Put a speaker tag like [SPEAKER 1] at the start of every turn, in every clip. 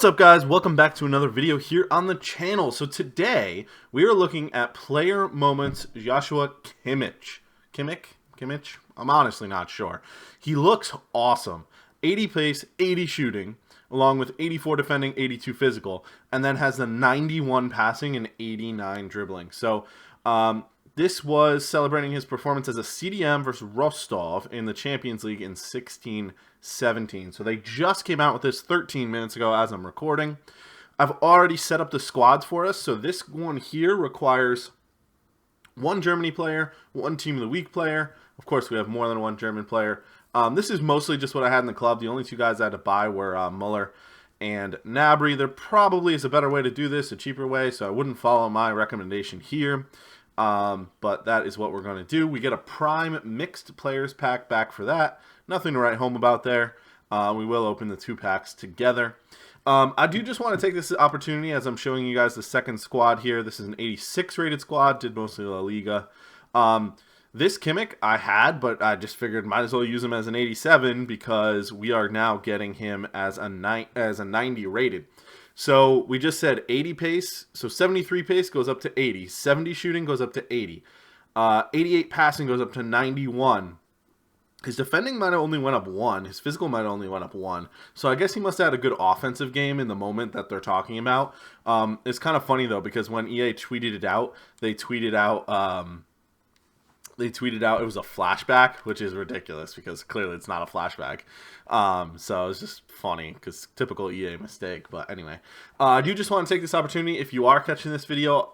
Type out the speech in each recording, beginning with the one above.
[SPEAKER 1] What's up, guys? Welcome back to another video here on the channel. So today we are looking at player moments Joshua Kimmich. Kimmich? I'm honestly not sure. He looks awesome. 80 pace, 80 shooting, along with 84 defending, 82 physical, and then has the 91 passing and 89 dribbling. So this was celebrating his performance as a CDM versus Rostov in the Champions League in 16-17. So they just came out with this 13 minutes ago as I'm recording. I've already set up the squads for us. So this one here requires one Germany player, one Team of the Week player. Of course, we have more than one German player. This is mostly just what I had in the club. The only two guys I had to buy were Muller and Gnabry. There probably is a better way to do this, a cheaper way, so I wouldn't follow my recommendation here. But that is what we're going to do. We get a prime mixed players pack back for that. Nothing to write home about there. We will open the two packs together. I do just want to take this opportunity as I'm showing you guys the second squad here. This is an 86 rated squad, did mostly La Liga. This Kimmich I had, but I just figured might as well use him as an 87 because we are now getting him as a 90 rated. So we just said 80 pace, so 73 pace goes up to 80, 70 shooting goes up to 80, 88 passing goes up to 91. His defending might have only went up 1, his physical might have only went up 1. So I guess he must have had a good offensive game in the moment that they're talking about. It's kind of funny though, because when EA tweeted it out, they tweeted out it was a flashback, which is ridiculous because clearly it's not a flashback. So it's just funny because typical EA mistake. But anyway, I do just want to take this opportunity. If you are catching this video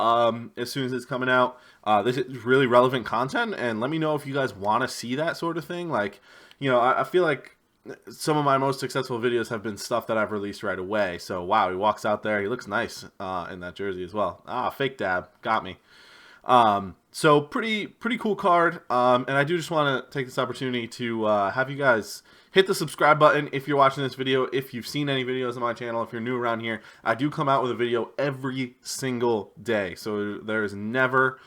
[SPEAKER 1] as soon as it's coming out, this is really relevant content, and let me know if you guys want to see that sort of thing. Like, you know, I feel like some of my most successful videos have been stuff that I've released right away. So wow, he walks out there, he looks nice in that jersey as well. Fake dab, got me. So pretty cool card, and I do just want to take this opportunity to have you guys hit the subscribe button if you're watching this video. If you've seen any videos on my channel, if you're new around here, I do come out with a video every single day, so there's never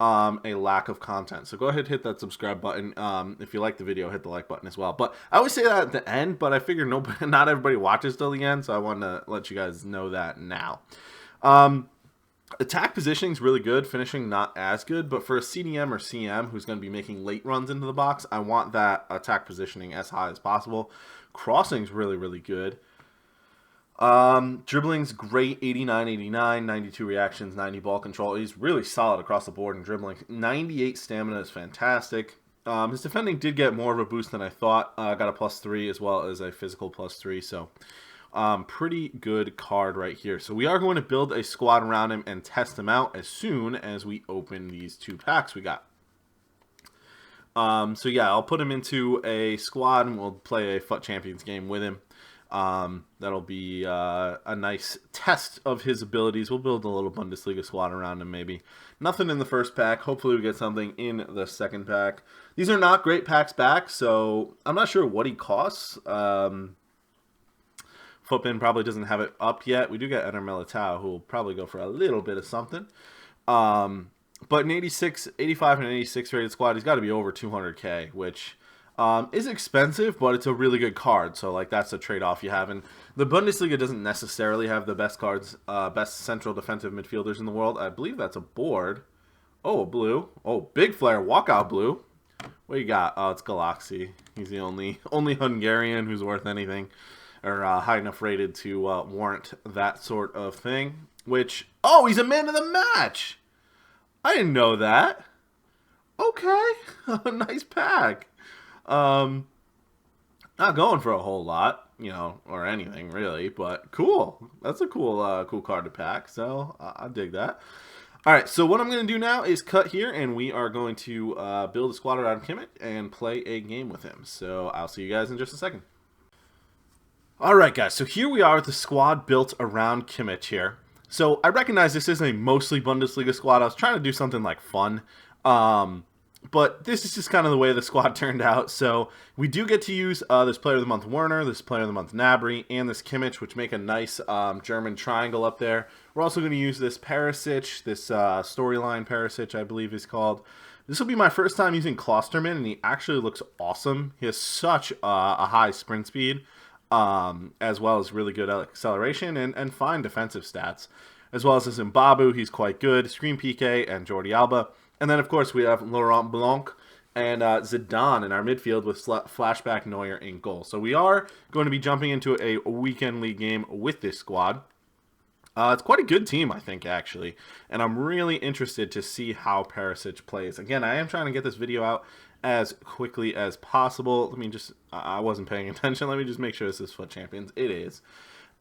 [SPEAKER 1] a lack of content. So go ahead and hit that subscribe button. If you like the video, hit the like button as well. But I always say that at the end, but I figure not everybody watches till the end, so I want to let you guys know that now. Attack positioning is really good, finishing not as good, but for a CDM or CM who's going to be making late runs into the box, I want that attack positioning as high as possible. Crossing's really good. Dribbling's great, 89, 89, 92 reactions, 90 ball control. He's really solid across the board in dribbling. 98 stamina is fantastic. His defending did get more of a boost than I thought. Got a +3 as well as a physical +3, so pretty good card right here. So we are going to build a squad around him and test him out as soon as we open these two packs we got. So yeah, I'll put him into a squad and we'll play a FUT Champions game with him. That'll be a nice test of his abilities. We'll build a little Bundesliga squad around him maybe. Nothing in the first pack. Hopefully we get something in the second pack. These are not great packs back, so I'm not sure what he costs. Footbin probably doesn't have it up yet. We do get Eder Militao, who will probably go for a little bit of something. But an 86, 85 and an 86 rated squad, he's got to be over 200k, which is expensive, but it's a really good card. So like that's a trade-off you have. And the Bundesliga doesn't necessarily have the best cards, best central defensive midfielders in the world. I believe that's a board. Oh, a blue. Oh, big flare, walkout blue. What you got? Oh, it's Galaxy. He's the only Hungarian who's worth anything, or high enough rated to warrant that sort of thing. Which, oh, he's a man of the match. I didn't know that. Okay, nice pack. Not going for a whole lot, you know, or anything really, but cool. That's a cool, cool card to pack. So I dig that. All right, so what I'm going to do now is cut here, and we are going to build a squad around Kimmich and play a game with him. So I'll see you guys in just a second. Alright guys, so here we are with the squad built around Kimmich here. So I recognize this is a mostly Bundesliga squad. I was trying to do something like fun. But this is just kind of the way the squad turned out. So we do get to use this Player of the Month Werner, this Player of the Month Gnabry, and this Kimmich, which make a nice German triangle up there. We're also going to use this Perisic, this storyline Perisic, I believe is called. This will be my first time using Klosterman, and he actually looks awesome. He has such a high sprint speed. as well as really good acceleration and fine defensive stats. As well as Zimbabwe, he's quite good. Screen PK and Jordi Alba. And then, of course, we have Laurent Blanc and Zidane in our midfield with Flashback Neuer in goal. So we are going to be jumping into a weekend league game with this squad. It's quite a good team, I think, actually. And I'm really interested to see how Perisic plays. Again, I am trying to get this video out as quickly as possible. Let me just, I wasn't paying attention. Let me just make sure this is FUT Champions. It is.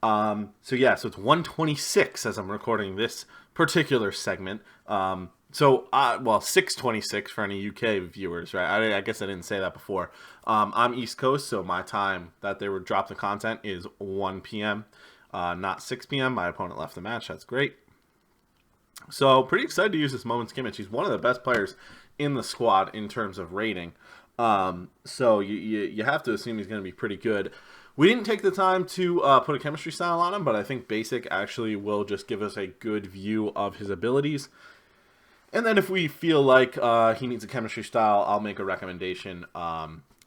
[SPEAKER 1] So it's 1:26 as I'm recording this particular segment. Well, 6:26 for any UK viewers, right? I guess I didn't say that before. I'm East Coast, so my time that they would drop the content is 1 p.m., not 6 p.m. My opponent left the match. That's great. So pretty excited to use this Moments Kimmich. He's one of the best players in the squad in terms of rating. So you have to assume he's going to be pretty good. We didn't take the time to put a chemistry style on him, but I think Basic actually will just give us a good view of his abilities. And then if we feel like he needs a chemistry style, I'll make a recommendation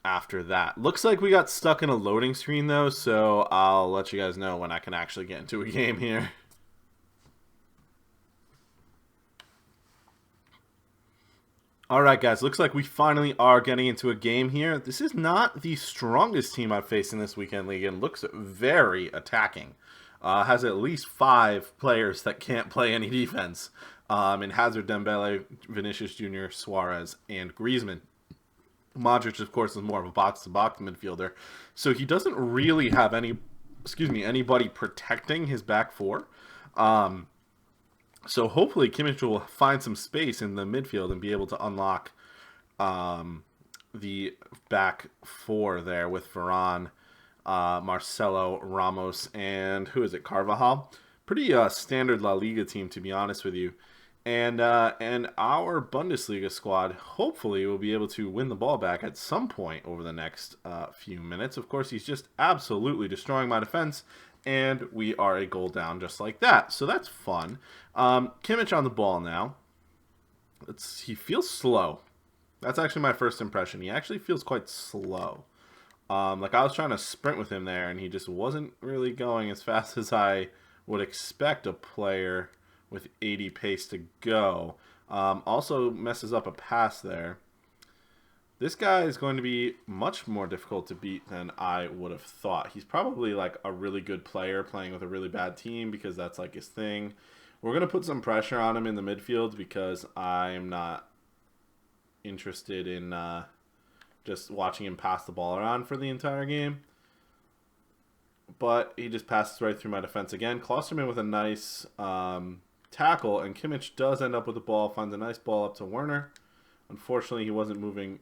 [SPEAKER 1] after that. Looks like we got stuck in a loading screen, though, so I'll let you guys know when I can actually get into a game here. Alright guys, looks like we finally are getting into a game here. This is not the strongest team I've faced in this weekend league and looks very attacking. Has at least 5 players that can't play any defense. In Hazard, Dembele, Vinicius Jr., Suarez, and Griezmann. Modric, of course, is more of a box-to-box midfielder. So he doesn't really have anybody protecting his back four. So hopefully Kimmich will find some space in the midfield and be able to unlock the back four there with Varane, Marcelo, Ramos, and who is it, Carvajal? Pretty standard La Liga team, to be honest with you. And our Bundesliga squad hopefully will be able to win the ball back at some point over the next few minutes. Of course, he's just absolutely destroying my defense. And we are a goal down just like that. So that's fun. Kimmich on the ball now. He feels slow. That's actually my first impression. He actually feels quite slow. Like I was trying to sprint with him there, and he just wasn't really going as fast as I would expect a player with 80 pace to go. Also messes up a pass there. This guy is going to be much more difficult to beat than I would have thought. He's probably like a really good player playing with a really bad team because that's like his thing. We're going to put some pressure on him in the midfield because I'm not interested in just watching him pass the ball around for the entire game. But he just passes right through my defense again. Klosterman with a nice tackle, and Kimmich does end up with the ball, finds a nice ball up to Werner. Unfortunately, he wasn't moving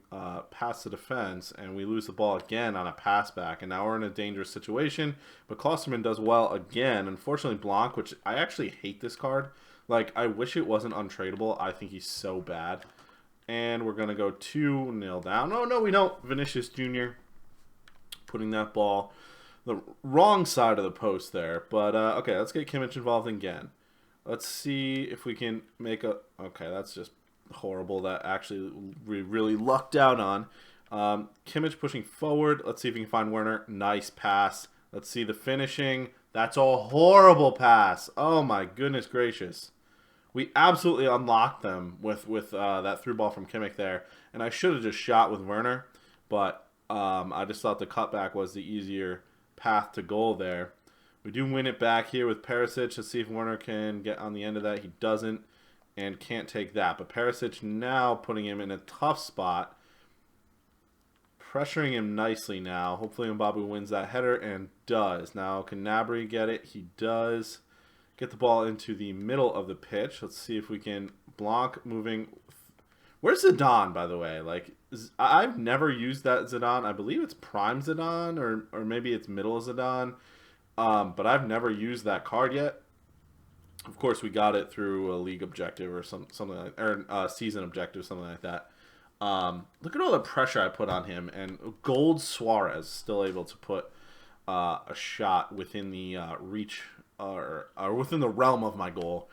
[SPEAKER 1] past the defense, and we lose the ball again on a pass back. And now we're in a dangerous situation. But Klosterman does well again. Unfortunately, Blanc, which I actually hate this card. Like, I wish it wasn't untradeable. I think he's so bad. And we're going to go 2-0 down. Oh, no, we don't. Vinicius Jr. putting that ball the wrong side of the post there. But, okay, let's get Kimmich involved again. Let's see if we can make a... Okay, that's just... horrible. That actually we really lucked out on. Kimmich pushing forward. Let's see if we can find Werner. Nice pass. Let's see the finishing. That's a horrible pass. Oh my goodness gracious. We absolutely unlocked them with that through ball from Kimmich there. And I should have just shot with Werner, but I just thought the cutback was the easier path to goal there. We do win it back here with Perisic. Let's see if Werner can get on the end of that. He doesn't. And can't take that. But Perisic now putting him in a tough spot. Pressuring him nicely now. Hopefully Mbappe wins that header and does. Now can Gnabry get it? He does. Get the ball into the middle of the pitch. Let's see if we can... Blanc moving... Where's Zidane, by the way? Like, I've never used that Zidane. I believe it's Prime Zidane or maybe it's Middle Zidane. But I've never used that card yet. Of course, we got it through a league objective or something like, or season objective, something like that. Look at all the pressure I put on him, and Gold Suarez still able to put a shot within the reach or within the realm of my goal.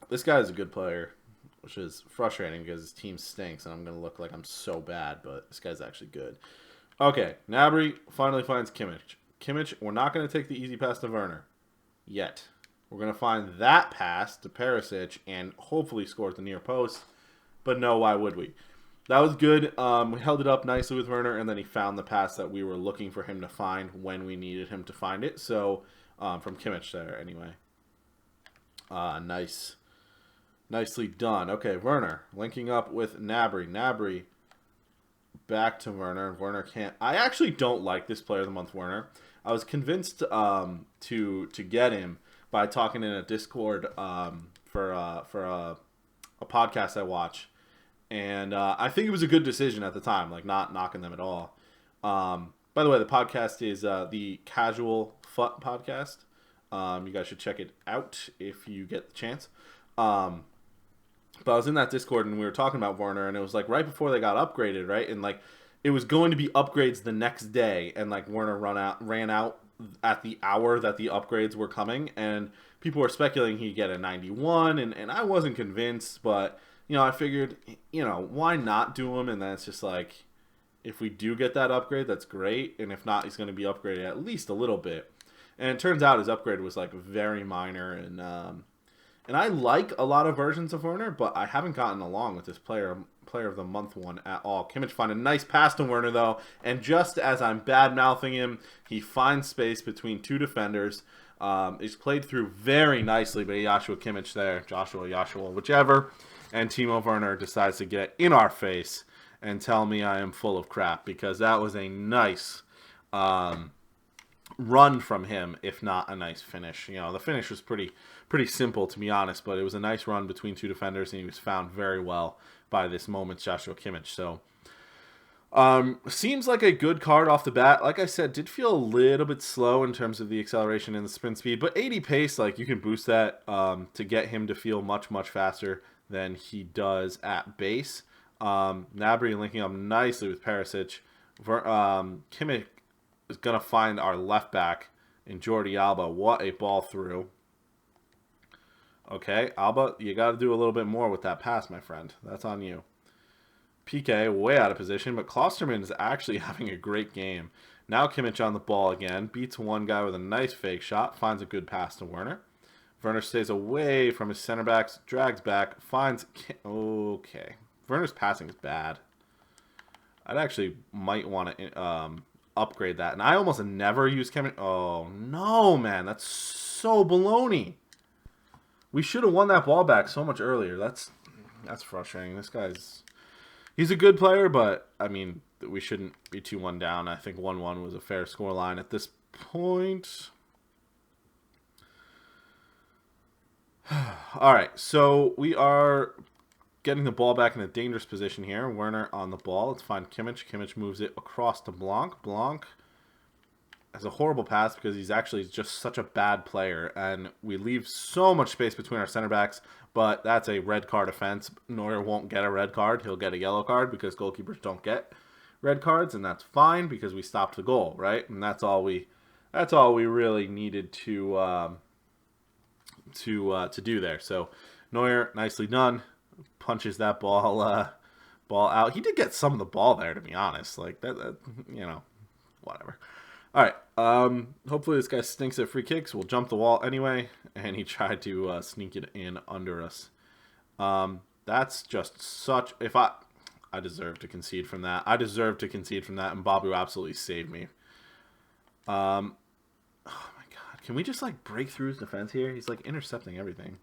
[SPEAKER 1] This guy is a good player, which is frustrating because his team stinks, and I'm going to look like I'm so bad, but this guy's actually good. Okay, Gnabry finally finds Kimmich. Kimmich, we're not going to take the easy pass to Werner yet. We're going to find that pass to Perisic and hopefully score at the near post. But no, why would we? That was good. We held it up nicely with Werner, and then he found the pass that we were looking for him to find when we needed him to find it. So, from Kimmich there, anyway. Nice. Nicely done. Okay, Werner linking up with Gnabry. Gnabry back to Werner. Werner can't. I actually don't like this player of the month, Werner. I was convinced to get him by talking in a Discord for a podcast I watch, and I think it was a good decision at the time. Like, not knocking them at all. By the way, the podcast is the Casual Fut podcast. You guys should check it out if you get the chance. But I was in that Discord and we were talking about Werner, and it was like right before they got upgraded, right? And like it was going to be upgrades the next day, and like Werner ran out at the hour that the upgrades were coming, and people were speculating he'd get a 91, and I wasn't convinced, but I figured, why not do him? And then it's just like, if we do get that upgrade, that's great, and if not, he's going to be upgraded at least a little bit. And it turns out his upgrade was like very minor, and I like a lot of versions of Werner, but I haven't gotten along with this player of the month one at all. Kimmich find a nice pass to Werner, though, and just as I'm bad-mouthing him, he finds space between two defenders. It's played through very nicely by Joshua Kimmich there, Joshua, whichever, and Timo Werner decides to get in our face and tell me I am full of crap, because that was a nice run from him, if not a nice finish. The finish was pretty simple, to be honest, but it was a nice run between two defenders, and he was found very well by this moment's Joshua Kimmich. So seems like a good card off the bat. Like I said, did feel a little bit slow in terms of the acceleration and the sprint speed, but 80 pace, like, you can boost that to get him to feel much faster than he does at base. Gnabry linking up nicely with Perisic. Kimmich is going to find our left back in Jordi Alba. What a ball through. Okay, Alba, you got to do a little bit more with that pass, my friend. That's on you. PK, way out of position, but Klosterman is actually having a great game. Now Kimmich on the ball again. Beats one guy with a nice fake shot. Finds a good pass to Werner. Werner stays away from his center backs. Drags back. Finds... Okay. Werner's passing is bad. I'd actually might want to... upgrade that, and I almost never use Kimmich. Oh no, man, that's so baloney. We should have won that ball back so much earlier. That's frustrating. This he's a good player, but I mean, we shouldn't be 2-1 down. I think 1-1 was a fair score line at this point. All right, so we are getting the ball back in a dangerous position here. Werner on the ball. Let's find Kimmich. Kimmich moves it across to Blanc. Blanc has a horrible pass because he's actually just such a bad player, and we leave so much space between our center backs, but that's a red card offense. Neuer won't get a red card. He'll get a yellow card because goalkeepers don't get red cards, and that's fine because we stopped the goal, right? And that's all we really needed to do there. So Neuer, nicely done. Punches that ball out. He did get some of the ball there, to be honest. Like that whatever. All right. Hopefully this guy stinks at free kicks. We'll jump the wall anyway, and he tried to sneak it in under us. That's just such. If I deserve to concede from that. And Babu absolutely saved me. Oh my god! Can we just like break through his defense here? He's like intercepting everything.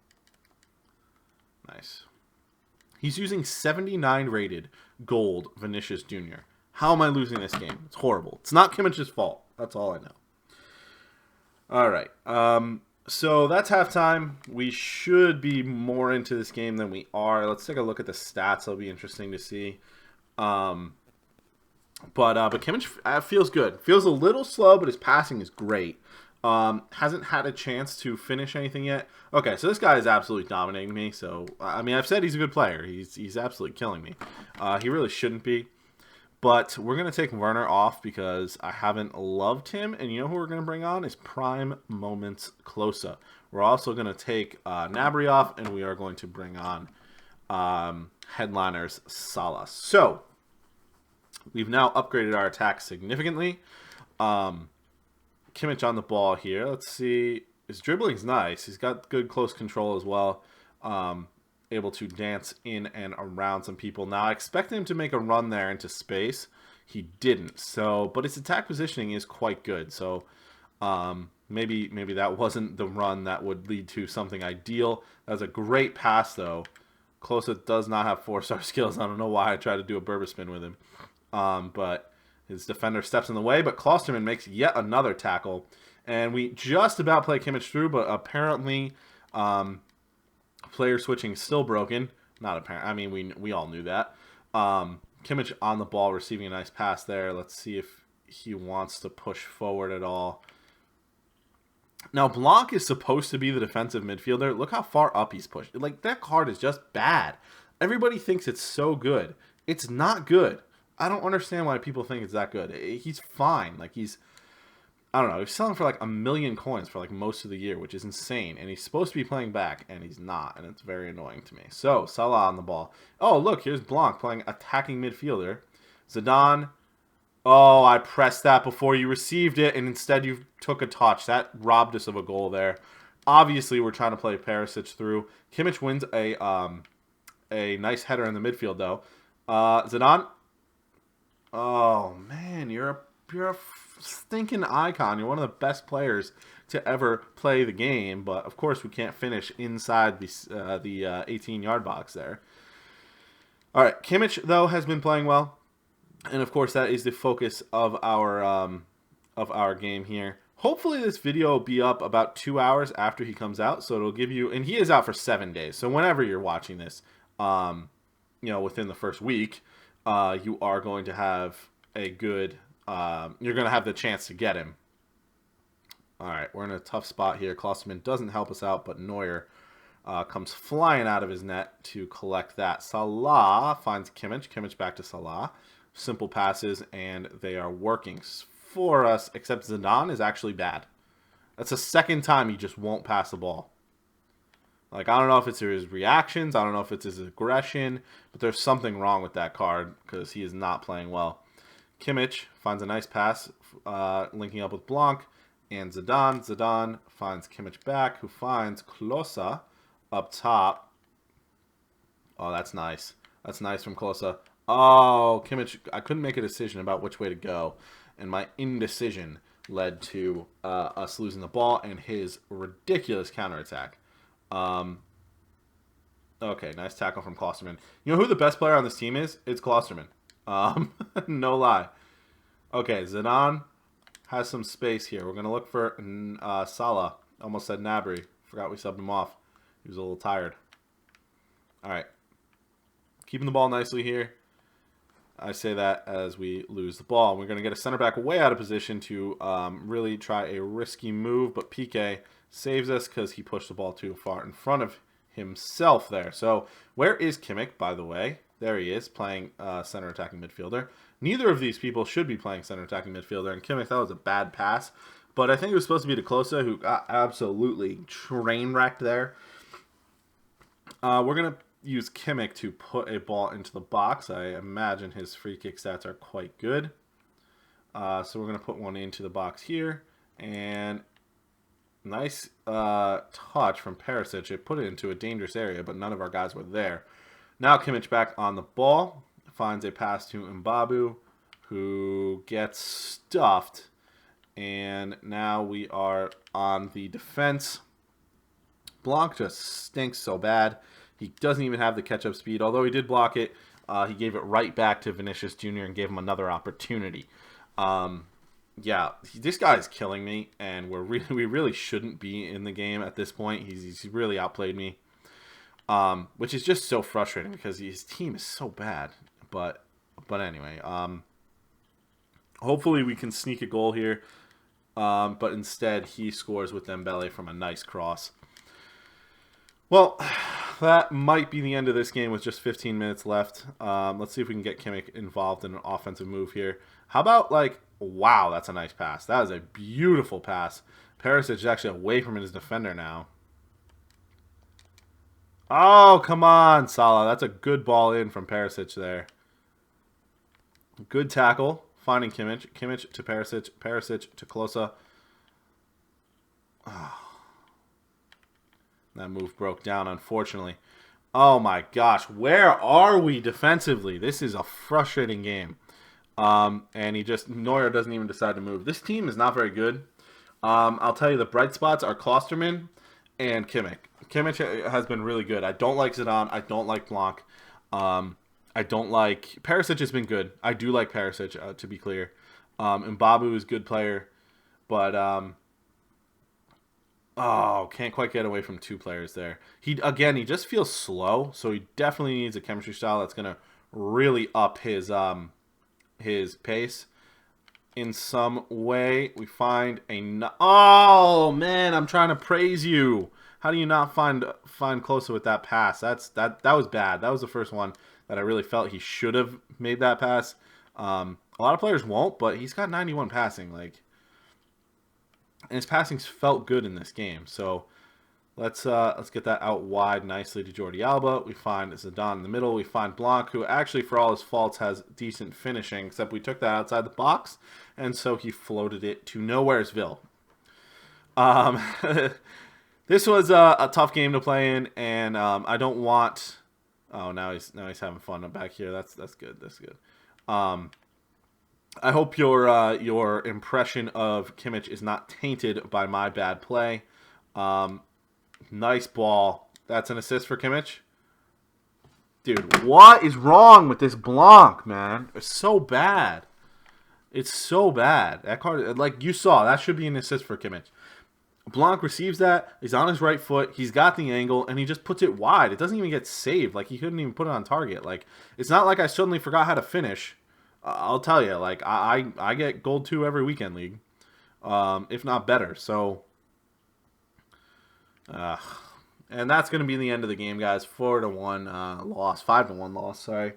[SPEAKER 1] Nice. He's using 79 rated gold Vinicius Jr. How am I losing this game? It's horrible. It's not Kimmich's fault. That's all I know. All right. So that's halftime. We should be more into this game than we are. Let's take a look at the stats. It'll be interesting to see. But Kimmich feels good. Feels a little slow, but his passing is great. Hasn't had a chance to finish anything yet. Okay, so this guy is absolutely dominating me. So, I mean, I've said he's a good player. He's absolutely killing me. He really shouldn't be. But we're going to take Werner off because I haven't loved him. And you know who we're going to bring on is Prime Moments Klose. We're also going to take Gnabry off, and we are going to bring on Headliners Salas. So, We've now upgraded our attack significantly. Kimmich on the ball here. Let's see. His dribbling's nice. He's got good close control as well. Able to dance in and around some people. Now, I expected him to make a run there into space. He didn't. So, but his attack positioning is quite good. So, maybe that wasn't the run that would lead to something ideal. That was a great pass, though. Klose does not have 4-star skills. I don't know why I tried to do a Berber spin with him. But his defender steps in the way. But Klosterman makes yet another tackle. And we just about play Kimmich through, but apparently player switching is still broken. Not apparent. I mean, we all knew that. Kimmich on the ball, receiving a nice pass there. Let's see if he wants to push forward at all. Now, Blanc is supposed to be the defensive midfielder. Look how far up he's pushed. Like, that card is just bad. Everybody thinks it's so good. It's not good. I don't understand why people think it's that good. He's fine. Like, I don't know. He's selling for like 1 million coins for like most of the year, which is insane. And he's supposed to be playing back, and he's not. And it's very annoying to me. So, Salah on the ball. Oh, look, here's Blanc playing attacking midfielder. Zidane. Oh, I pressed that before you received it, and instead you took a touch. That robbed us of a goal there. Obviously, we're trying to play Perisic through. Kimmich wins a nice header in the midfield, though. Zidane. Oh, man, you're a stinking icon. You're one of the best players to ever play the game, but of course we can't finish inside the 18-yard box there. All right, Kimmich, though, has been playing well. And, of course, that is the focus of our game here. Hopefully this video will be up about 2 hours after he comes out. So it'll give you... And he is out for 7 days. So whenever you're watching this, within the first week, you are going to have a good... you're going to have the chance to get him. All right, we're in a tough spot here. Klosterman doesn't help us out, but Neuer comes flying out of his net to collect that. Salah finds Kimmich. Kimmich back to Salah. Simple passes, and they are working for us, except Zidane is actually bad. That's the second time he just won't pass the ball. Like, I don't know if it's his reactions. I don't know if it's his aggression, but there's something wrong with that card because he is not playing well. Kimmich finds a nice pass, linking up with Blanc, and Zidane. Zidane finds Kimmich back, who finds Klose up top. Oh, that's nice. That's nice from Klose. Oh, Kimmich, I couldn't make a decision about which way to go, and my indecision led to us losing the ball and his ridiculous counterattack. Okay, nice tackle from Klosterman. You know who the best player on this team is? It's Klosterman. No lie. Okay, Zidane has some space here. We're going to look for Salah. Almost said Gnabry. Forgot we subbed him off. He was a little tired. All right. Keeping the ball nicely here. I say that as we lose the ball. We're going to get a center back way out of position to really try a risky move, but Piqué saves us because he pushed the ball too far in front of himself there. So where is Kimmich, by the way? There he is, playing center attacking midfielder. Neither of these people should be playing center attacking midfielder, and Kimmich, that was a bad pass. But I think it was supposed to be to Klose, who got absolutely train wrecked there. We're going to use Kimmich to put a ball into the box. I imagine his free kick stats are quite good. So we're going to put one into the box here. And nice touch from Perisic. It put it into a dangerous area, but none of our guys were there. Now Kimmich back on the ball. Finds a pass to Mbabu, who gets stuffed. And now we are on the defense. Blanc just stinks so bad. He doesn't even have the catch-up speed. Although he did block it, he gave it right back to Vinicius Jr. and gave him another opportunity. Yeah, this guy is killing me, and we really shouldn't be in the game at this point. He's really outplayed me, which is just so frustrating because his team is so bad. But anyway, hopefully we can sneak a goal here. But instead, he scores with Dembele from a nice cross. Well, that might be the end of this game with just 15 minutes left. Let's see if we can get Kimmich involved in an offensive move here. How about, like, wow, that's a nice pass. That is a beautiful pass. Perisic is actually away from his defender now. Oh, come on, Salah. That's a good ball in from Perisic there. Good tackle. Finding Kimmich. Kimmich to Perisic. Perisic to Klose. Oh, that move broke down, unfortunately. Oh my gosh. Where are we defensively? This is a frustrating game. And Neuer doesn't even decide to move. This team is not very good. I'll tell you, the bright spots are Klosterman and Kimmich. Kimmich has been really good. I don't like Zidane. I don't like Blanc. I don't like... Perisic has been good. I do like Perisic, to be clear. And Babu is a good player. But, oh, can't quite get away from 2 players there. He just feels slow. So he definitely needs a chemistry style that's going to really up his pace. In some way, we find a... Oh, man, I'm trying to praise you. How do you not find Klose with that pass? That was bad. That was the first one that I really felt he should have made that pass. A lot of players won't, but he's got 91 passing. And his passings felt good in this game. So let's get that out wide nicely to Jordi Alba. We find Zidane in the middle. We find Blanc, who actually, for all his faults, has decent finishing, except we took that outside the box, and so he floated it to Nowheresville. This was a tough game to play in, and I don't want... Oh, now he's having fun back here. That's good. That's good. I hope your impression of Kimmich is not tainted by my bad play. Nice ball. That's an assist for Kimmich. Dude, what is wrong with this Blanc, man? It's so bad. It's so bad. That card, like you saw, that should be an assist for Kimmich. Blanc receives that. He's on his right foot. He's got the angle, and he just puts it wide. It doesn't even get saved. Like, he couldn't even put it on target. Like, it's not like I suddenly forgot how to finish. I'll tell you, like, I get gold 2 every weekend league, if not better. So, and that's going to be the end of the game, guys. 4-1 loss, 5-1 loss. Sorry,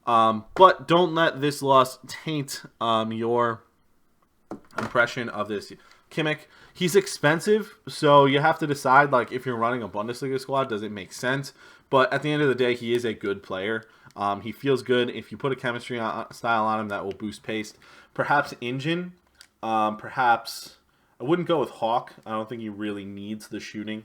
[SPEAKER 1] but don't let this loss taint your impression of this Kimmich. He's expensive, so you have to decide, like, if you're running a Bundesliga squad, does it make sense? But at the end of the day, he is a good player. He feels good. If you put a chemistry style on him, that will boost pace. Perhaps Engine. Perhaps I wouldn't go with Hawk. I don't think he really needs the shooting.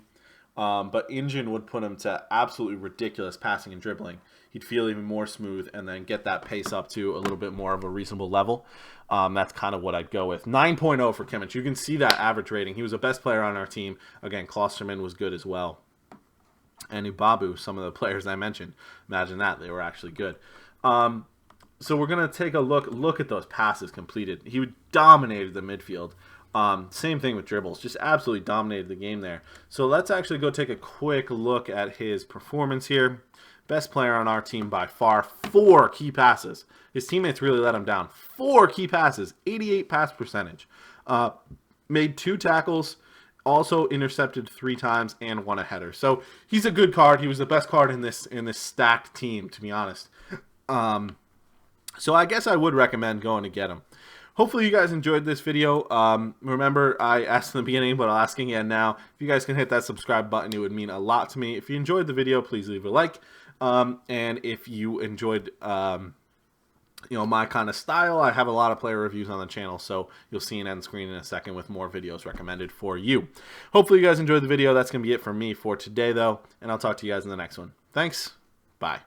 [SPEAKER 1] But Engine would put him to absolutely ridiculous passing and dribbling. He'd feel even more smooth and then get that pace up to a little bit more of a reasonable level. That's kind of what I'd go with. 9.0 for Kimmich. You can see that average rating. He was the best player on our team. Again, Klosterman was good as well. And Ubabu, some of the players I mentioned. Imagine that. They were actually good. So we're going to take a look at those passes completed. He dominated the midfield. Same thing with dribbles. Just absolutely dominated the game there. So let's actually go take a quick look at his performance here. Best player on our team by far. 4 key passes. His teammates really let him down. 4 key passes. 88 pass percentage. Made 2 tackles. Also intercepted 3 times and won a header. So he's a good card. He was the best card in this stacked team, to be honest. So I guess I would recommend going to get him. Hopefully you guys enjoyed this video. Remember, I asked in the beginning, but I'll ask again now. If you guys can hit that subscribe button, it would mean a lot to me. If you enjoyed the video, please leave a like. And if you enjoyed, my kind of style, I have a lot of player reviews on the channel, so you'll see an end screen in a second with more videos recommended for you. Hopefully you guys enjoyed the video. That's going to be it for me for today, though, and I'll talk to you guys in the next one. Thanks. Bye.